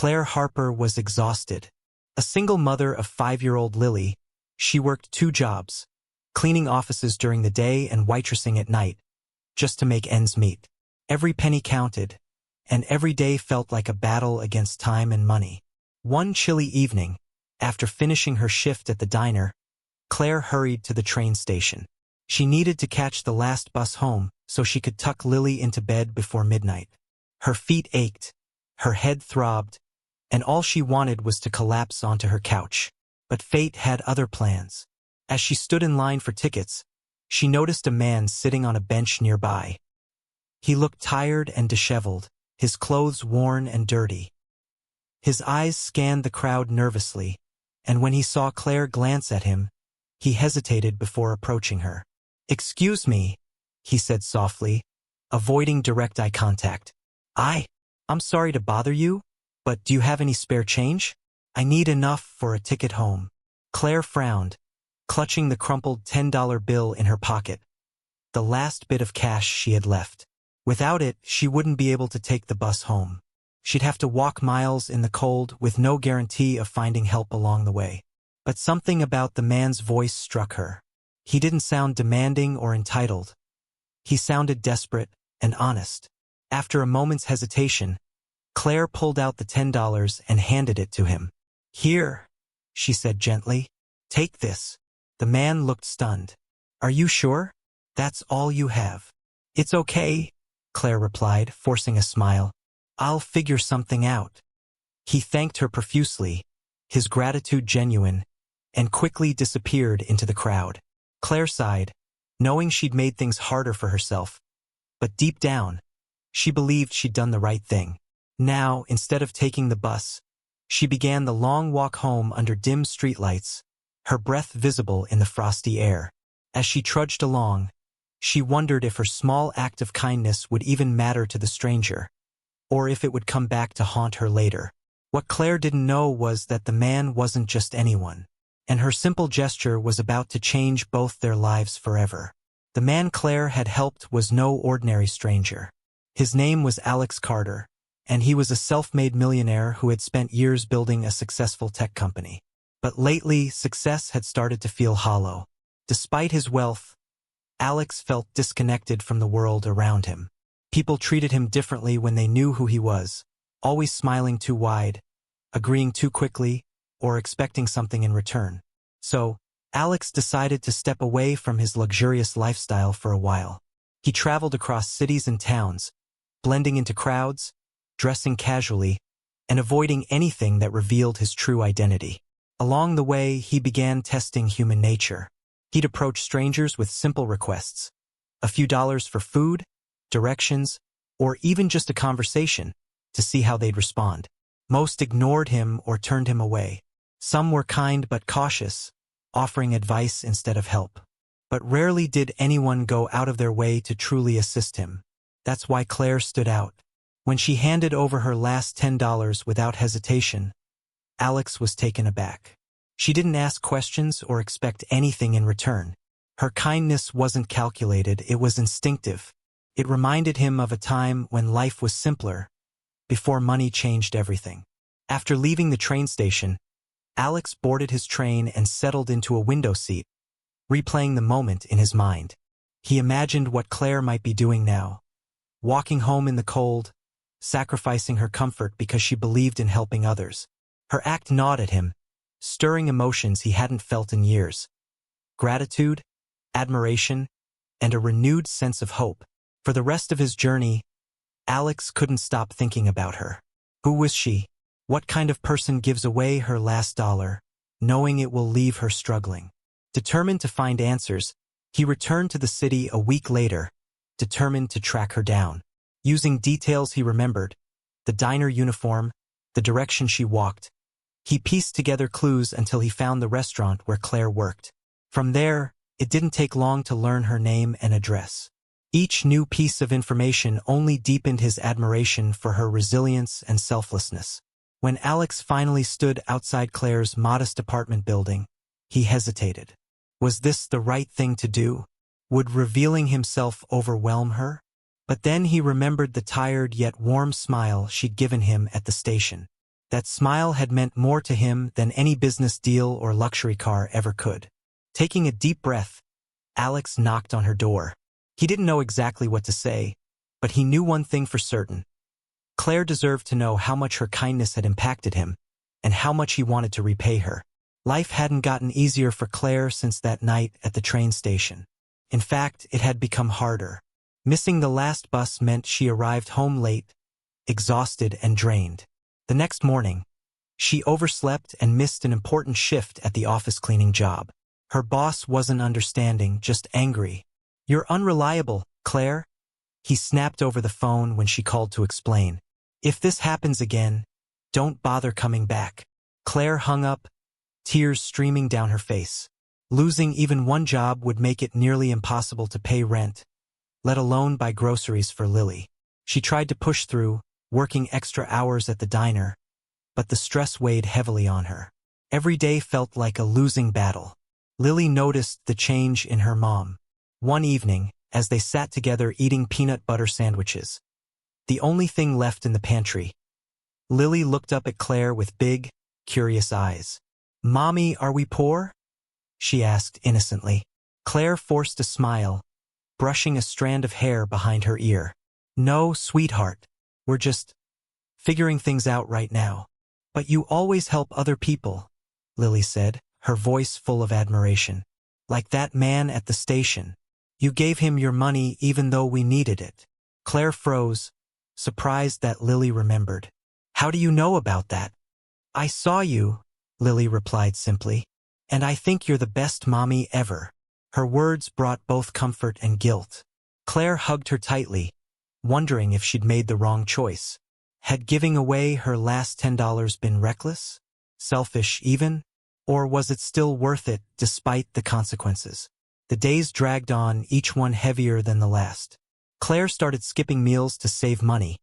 Claire Harper was exhausted. A single mother of 5-year-old Lily, she worked 2 jobs, cleaning offices during the day and waitressing at night, just to make ends meet. Every penny counted, and every day felt like a battle against time and money. One chilly evening, after finishing her shift at the diner, Claire hurried to the train station. She needed to catch the last bus home so she could tuck Lily into bed before midnight. Her feet ached, her head throbbed, and all she wanted was to collapse onto her couch. But fate had other plans. As she stood in line for tickets, she noticed a man sitting on a bench nearby. He looked tired and disheveled, his clothes worn and dirty. His eyes scanned the crowd nervously, and when he saw Claire glance at him, he hesitated before approaching her. "Excuse me," he said softly, avoiding direct eye contact. I'm sorry to bother you, but do you have any spare change? I need enough for a ticket home." Claire frowned, clutching the crumpled $10 bill in her pocket, the last bit of cash she had left. Without it, she wouldn't be able to take the bus home. She'd have to walk miles in the cold with no guarantee of finding help along the way. But something about the man's voice struck her. He didn't sound demanding or entitled. He sounded desperate and honest. After a moment's hesitation, Claire pulled out the $10 and handed it to him. "Here," she said gently. "Take this." The man looked stunned. "Are you sure? That's all you have?" "It's okay," Claire replied, forcing a smile. "I'll figure something out." He thanked her profusely, his gratitude genuine, and quickly disappeared into the crowd. Claire sighed, knowing she'd made things harder for herself. But deep down, she believed she'd done the right thing. Now, instead of taking the bus, she began the long walk home under dim streetlights, her breath visible in the frosty air. As she trudged along, she wondered if her small act of kindness would even matter to the stranger, or if it would come back to haunt her later. What Claire didn't know was that the man wasn't just anyone, and her simple gesture was about to change both their lives forever. The man Claire had helped was no ordinary stranger. His name was Alex Carter, and he was a self-made millionaire who had spent years building a successful tech company. But lately, success had started to feel hollow. Despite his wealth, Alex felt disconnected from the world around him. People treated him differently when they knew who he was, always smiling too wide, agreeing too quickly, or expecting something in return. So, Alex decided to step away from his luxurious lifestyle for a while. He traveled across cities and towns, blending into crowds, dressing casually, and avoiding anything that revealed his true identity. Along the way, he began testing human nature. He'd approach strangers with simple requests, a few dollars for food, directions, or even just a conversation, to see how they'd respond. Most ignored him or turned him away. Some were kind but cautious, offering advice instead of help. But rarely did anyone go out of their way to truly assist him. That's why Claire stood out. When she handed over her last $10 without hesitation, Alex was taken aback. She didn't ask questions or expect anything in return. Her kindness wasn't calculated, it was instinctive. It reminded him of a time when life was simpler, before money changed everything. After leaving the train station, Alex boarded his train and settled into a window seat, replaying the moment in his mind. He imagined what Claire might be doing now, walking home in the cold, sacrificing her comfort because she believed in helping others. Her act gnawed at him, stirring emotions he hadn't felt in years. Gratitude, admiration, and a renewed sense of hope. For the rest of his journey, Alex couldn't stop thinking about her. Who was she? What kind of person gives away her last dollar, knowing it will leave her struggling? Determined to find answers, he returned to the city a week later, determined to track her down. Using details he remembered, the diner uniform, the direction she walked, he pieced together clues until he found the restaurant where Claire worked. From there, it didn't take long to learn her name and address. Each new piece of information only deepened his admiration for her resilience and selflessness. When Alex finally stood outside Claire's modest apartment building, he hesitated. Was this the right thing to do? Would revealing himself overwhelm her? But then he remembered the tired yet warm smile she'd given him at the station. That smile had meant more to him than any business deal or luxury car ever could. Taking a deep breath, Alex knocked on her door. He didn't know exactly what to say, but he knew one thing for certain. Claire deserved to know how much her kindness had impacted him, and how much he wanted to repay her. Life hadn't gotten easier for Claire since that night at the train station. In fact, it had become harder. Missing the last bus meant she arrived home late, exhausted and drained. The next morning, she overslept and missed an important shift at the office cleaning job. Her boss wasn't understanding, just angry. "You're unreliable, Claire," he snapped over the phone when she called to explain. "If this happens again, don't bother coming back." Claire hung up, tears streaming down her face. Losing even one job would make it nearly impossible to pay rent, let alone buy groceries for Lily. She tried to push through, working extra hours at the diner, but the stress weighed heavily on her. Every day felt like a losing battle. Lily noticed the change in her mom. One evening, as they sat together eating peanut butter sandwiches, the only thing left in the pantry, Lily looked up at Claire with big, curious eyes. "Mommy, are we poor?" she asked innocently. Claire forced a smile, brushing a strand of hair behind her ear. "No, sweetheart. We're just figuring things out right now." "But you always help other people," Lily said, her voice full of admiration. "Like that man at the station. You gave him your money even though we needed it." Claire froze, surprised that Lily remembered. "How do you know about that?" "I saw you," Lily replied simply. "And I think you're the best mommy ever." Her words brought both comfort and guilt. Claire hugged her tightly, wondering if she'd made the wrong choice. Had giving away her last $10 been reckless? Selfish even? Or was it still worth it despite the consequences? The days dragged on, each one heavier than the last. Claire started skipping meals to save money,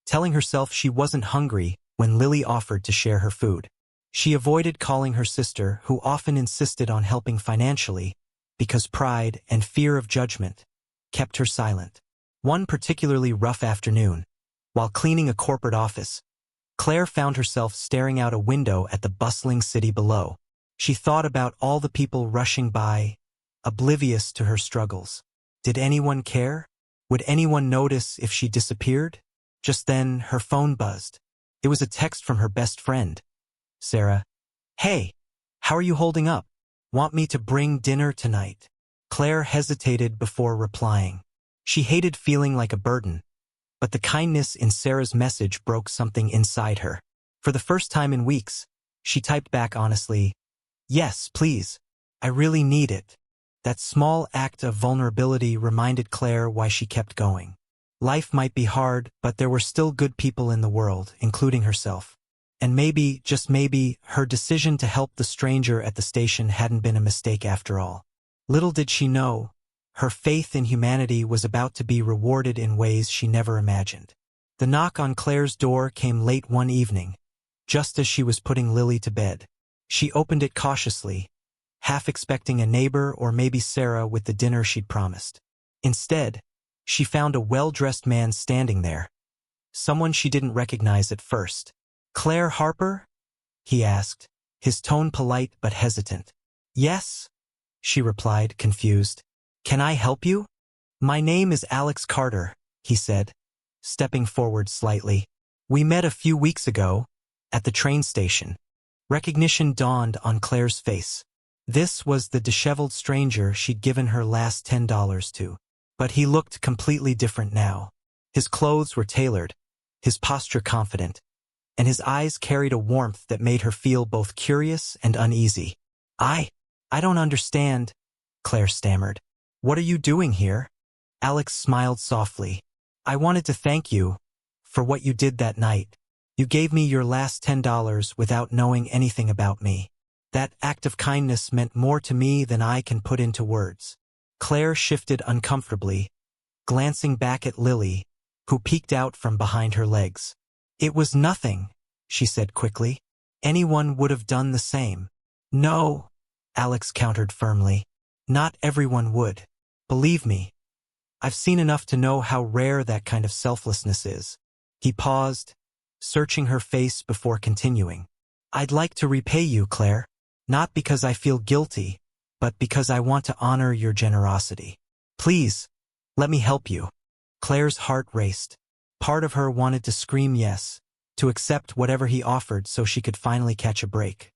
telling herself she wasn't hungry when Lily offered to share her food. She avoided calling her sister, who often insisted on helping financially, because pride and fear of judgment kept her silent. One particularly rough afternoon, while cleaning a corporate office, Claire found herself staring out a window at the bustling city below. She thought about all the people rushing by, oblivious to her struggles. Did anyone care? Would anyone notice if she disappeared? Just then, her phone buzzed. It was a text from her best friend, Sarah. "Hey, how are you holding up? Want me to bring dinner tonight?" Claire hesitated before replying. She hated feeling like a burden, but the kindness in Sarah's message broke something inside her. For the first time in weeks, she typed back honestly, "Yes, please. I really need it." That small act of vulnerability reminded Claire why she kept going. Life might be hard, but there were still good people in the world, including herself. And maybe, just maybe, her decision to help the stranger at the station hadn't been a mistake after all. Little did she know, her faith in humanity was about to be rewarded in ways she never imagined. The knock on Claire's door came late one evening, just as she was putting Lily to bed. She opened it cautiously, half expecting a neighbor or maybe Sarah with the dinner she'd promised. Instead, she found a well-dressed man standing there, someone she didn't recognize at first. "Claire Harper?" he asked, his tone polite but hesitant. "Yes," she replied, confused. "Can I help you?" "My name is Alex Carter," he said, stepping forward slightly. "We met a few weeks ago, at the train station." Recognition dawned on Claire's face. This was the disheveled stranger she'd given her last $10 to. But he looked completely different now. His clothes were tailored, his posture confident, and his eyes carried a warmth that made her feel both curious and uneasy. I don't understand," Claire stammered. "What are you doing here?" Alex smiled softly. "I wanted to thank you for what you did that night. You gave me your last $10 without knowing anything about me. That act of kindness meant more to me than I can put into words." Claire shifted uncomfortably, glancing back at Lily, who peeked out from behind her legs. "It was nothing," she said quickly. "Anyone would have done the same." "No," Alex countered firmly. "Not everyone would. Believe me. I've seen enough to know how rare that kind of selflessness is." He paused, searching her face before continuing. I'd like to repay you, Claire. Not because I feel guilty, but because I want to honor your generosity. Please, let me help you. Claire's heart raced. Part of her wanted to scream yes, to accept whatever he offered so she could finally catch a break.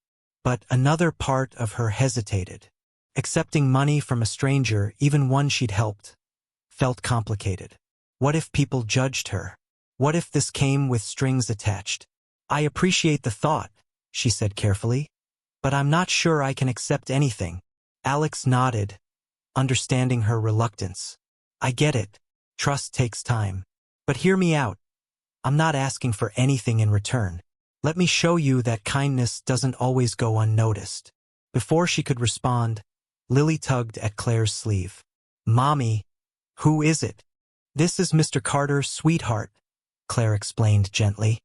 But another part of her hesitated. Accepting money from a stranger, even one she'd helped, felt complicated. What if people judged her? What if this came with strings attached? I appreciate the thought, she said carefully, but I'm not sure I can accept anything. Alex nodded, understanding her reluctance. I get it. Trust takes time. But hear me out. I'm not asking for anything in return. Let me show you that kindness doesn't always go unnoticed. Before she could respond, Lily tugged at Claire's sleeve. Mommy, who is it? This is Mr. Carter's sweetheart, Claire explained gently.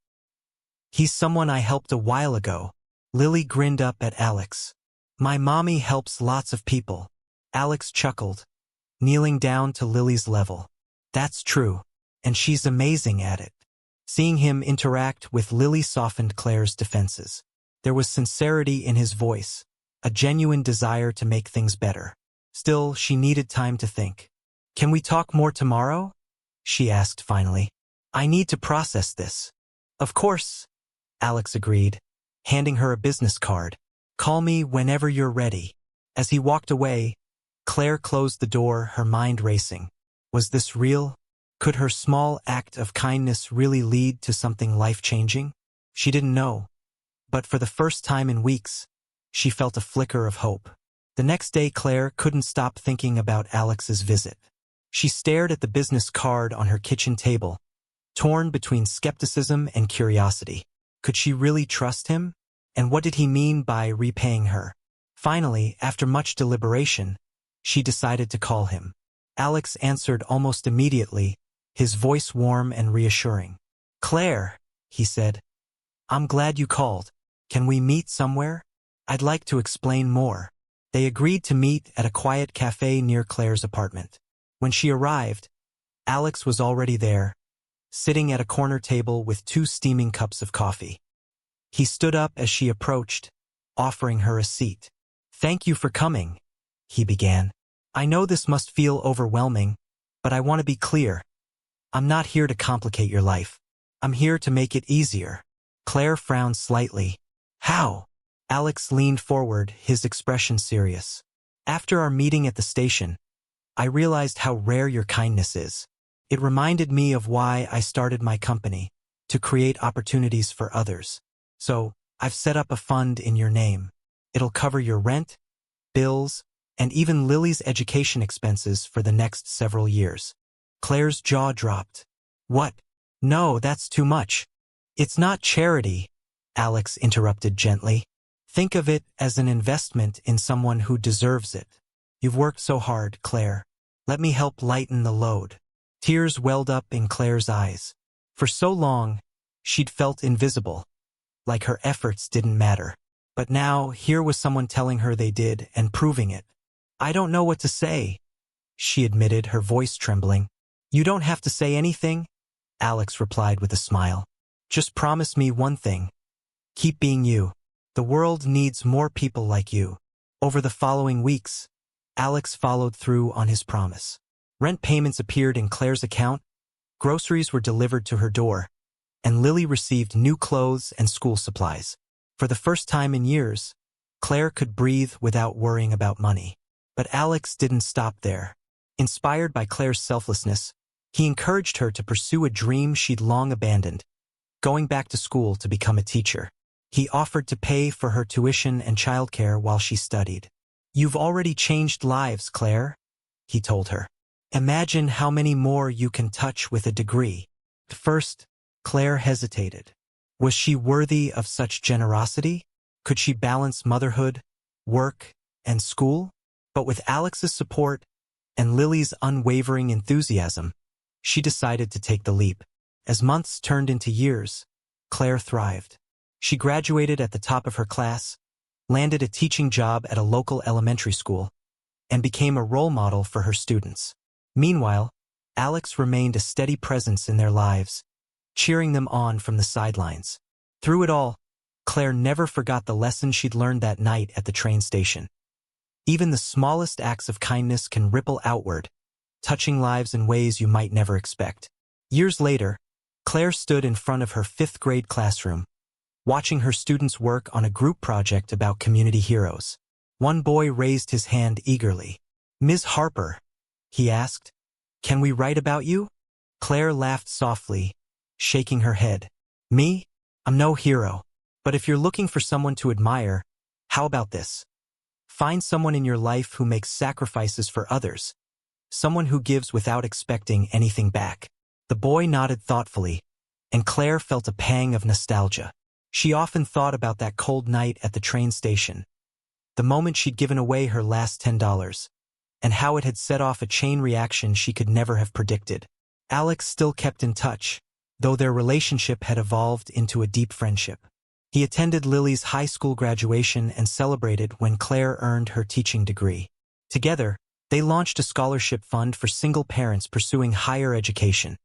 He's someone I helped a while ago. Lily grinned up at Alex. My mommy helps lots of people. Alex chuckled, kneeling down to Lily's level. That's true, and she's amazing at it. Seeing him interact with Lily softened Claire's defenses. There was sincerity in his voice, a genuine desire to make things better. Still, she needed time to think. Can we talk more tomorrow? She asked finally. I need to process this. Of course, Alex agreed, handing her a business card. Call me whenever you're ready. As he walked away, Claire closed the door, her mind racing. Was this real? Could her small act of kindness really lead to something life-changing? She didn't know. But for the first time in weeks, she felt a flicker of hope. The next day, Claire couldn't stop thinking about Alex's visit. She stared at the business card on her kitchen table, torn between skepticism and curiosity. Could she really trust him? And what did he mean by repaying her? Finally, after much deliberation, she decided to call him. Alex answered almost immediately, his voice warm and reassuring. Claire, he said, I'm glad you called. Can we meet somewhere? I'd like to explain more. They agreed to meet at a quiet cafe near Claire's apartment. When she arrived, Alex was already there, sitting at a corner table with 2 steaming cups of coffee. He stood up as she approached, offering her a seat. Thank you for coming, he began. I know this must feel overwhelming, but I want to be clear. I'm not here to complicate your life. I'm here to make it easier. Claire frowned slightly. How? Alex leaned forward, his expression serious. After our meeting at the station, I realized how rare your kindness is. It reminded me of why I started my company, to create opportunities for others. So, I've set up a fund in your name. It'll cover your rent, bills, and even Lily's education expenses for the next several years. Claire's jaw dropped. What? No, that's too much. It's not charity, Alex interrupted gently. Think of it as an investment in someone who deserves it. You've worked so hard, Claire. Let me help lighten the load. Tears welled up in Claire's eyes. For so long, she'd felt invisible, like her efforts didn't matter. But now, here was someone telling her they did and proving it. I don't know what to say, she admitted, her voice trembling. You don't have to say anything, Alex replied with a smile. Just promise me one thing. Keep being you. The world needs more people like you. Over the following weeks, Alex followed through on his promise. Rent payments appeared in Claire's account, groceries were delivered to her door, and Lily received new clothes and school supplies. For the first time in years, Claire could breathe without worrying about money. But Alex didn't stop there. Inspired by Claire's selflessness, he encouraged her to pursue a dream she'd long abandoned, going back to school to become a teacher. He offered to pay for her tuition and childcare while she studied. You've already changed lives, Claire, he told her. Imagine how many more you can touch with a degree. At first, Claire hesitated. Was she worthy of such generosity? Could she balance motherhood, work, and school? But with Alex's support and Lily's unwavering enthusiasm, she decided to take the leap. As months turned into years, Claire thrived. She graduated at the top of her class, landed a teaching job at a local elementary school, and became a role model for her students. Meanwhile, Alex remained a steady presence in their lives, cheering them on from the sidelines. Through it all, Claire never forgot the lesson she'd learned that night at the train station. Even the smallest acts of kindness can ripple outward, touching lives in ways you might never expect. Years later, Claire stood in front of her fifth-grade classroom, watching her students work on a group project about community heroes. One boy raised his hand eagerly. "Ms. Harper," he asked, "can we write about you?" Claire laughed softly, shaking her head. "Me? I'm no hero. But if you're looking for someone to admire, how about this? Find someone in your life who makes sacrifices for others, someone who gives without expecting anything back." The boy nodded thoughtfully, and Claire felt a pang of nostalgia. She often thought about that cold night at the train station, the moment she'd given away her last $10, and how it had set off a chain reaction she could never have predicted. Alex still kept in touch, though their relationship had evolved into a deep friendship. He attended Lily's high school graduation and celebrated when Claire earned her teaching degree. Together, they launched a scholarship fund for single parents pursuing higher education,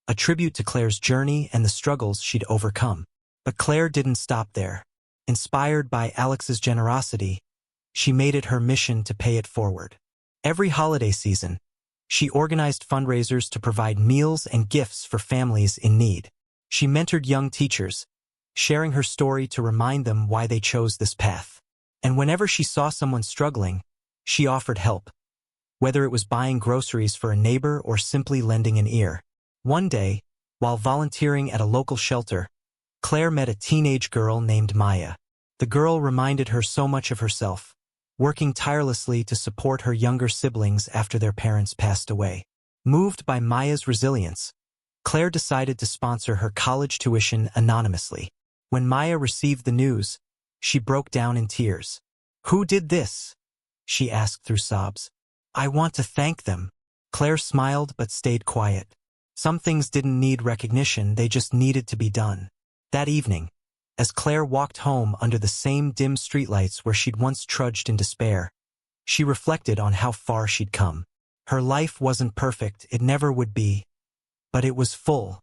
a tribute to Claire's journey and the struggles she'd overcome. But Claire didn't stop there. Inspired by Alex's generosity, she made it her mission to pay it forward. Every holiday season, she organized fundraisers to provide meals and gifts for families in need. She mentored young teachers, sharing her story to remind them why they chose this path. And whenever she saw someone struggling, she offered help, whether it was buying groceries for a neighbor or simply lending an ear. One day, while volunteering at a local shelter, Claire met a teenage girl named Maya. The girl reminded her so much of herself, working tirelessly to support her younger siblings after their parents passed away. Moved by Maya's resilience, Claire decided to sponsor her college tuition anonymously. When Maya received the news, she broke down in tears. "Who did this?" she asked through sobs. "I want to thank them." Claire smiled but stayed quiet. Some things didn't need recognition, they just needed to be done. That evening, as Claire walked home under the same dim streetlights where she'd once trudged in despair, she reflected on how far she'd come. Her life wasn't perfect, it never would be, but it was full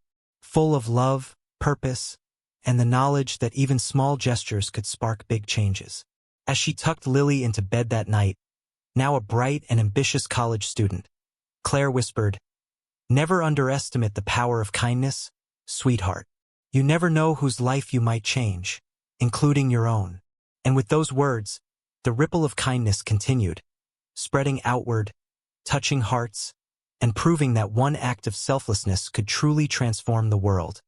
of love, purpose, and the knowledge that even small gestures could spark big changes. As she tucked Lily into bed that night, now a bright and ambitious college student, Claire whispered, "Never underestimate the power of kindness, sweetheart. You never know whose life you might change, including your own." And with those words, the ripple of kindness continued, spreading outward, touching hearts, and proving that one act of selflessness could truly transform the world.